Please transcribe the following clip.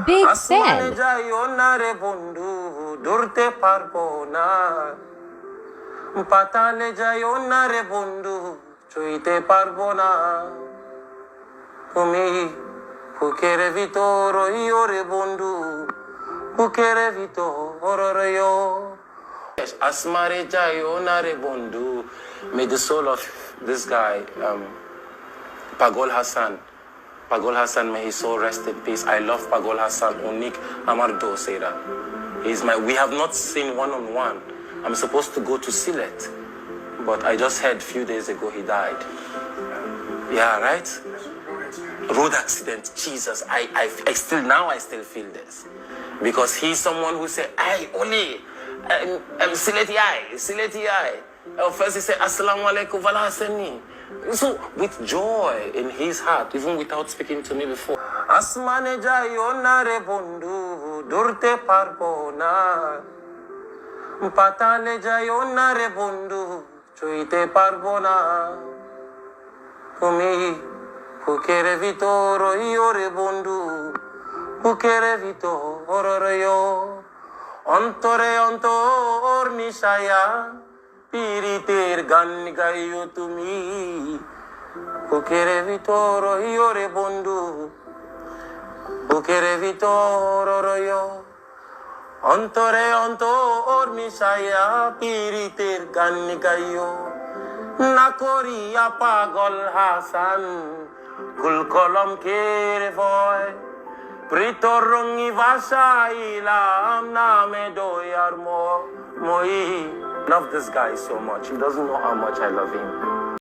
big আসমানে fan. যাইও না রে বন্ধু, ধরতে পারবো না। পাতালে যাইও না রে বন্ধু, ছুঁইতে পারবো না। তুমি বুকের ভিতর রইও রে বন্ধু, বুকের ভিতর রইও। আসমারে যাইও না রে বন্ধু. May the soul of this guy, Pagol Hassan, may his soul rest in peace. I love Pagol Hassan. Unik Amar Dosera. We have not seen one-on-one. I'm supposed to go to Silet, but I just heard a few days ago he died. Yeah, right? Road accident. Jesus, I still feel this. Because he's someone who said, "Hey, Oli, Sileti I." First he said, "Assalamu alaikum, wala hasani." So with joy in his heart, even without speaking to me before. Asmane jaiyo na re bondhu, dhurte parbo na. Patale jaiyo na re bondhu, chuite parbo na. Tumi বুকের ভিতর রইও রে বন্ধু, বুকের ভিতর রইও। অন্তরে অন্তর মিশাইয়া পীড়িতের গান গাইও তুমি। বুকের ভিতর রইও রে বন্ধু, বুকের ভিতর রইও। অন্তরে অন্তর মিশাইয়া পীড়িতের গান গাইও। না করিয়া পাগল হাসান কুল কলমকের ভয়, প্রীতর রঙি ভাষাইলাম নামে দয়ার মই। Love this guy so much. He doesn't know how much I love him.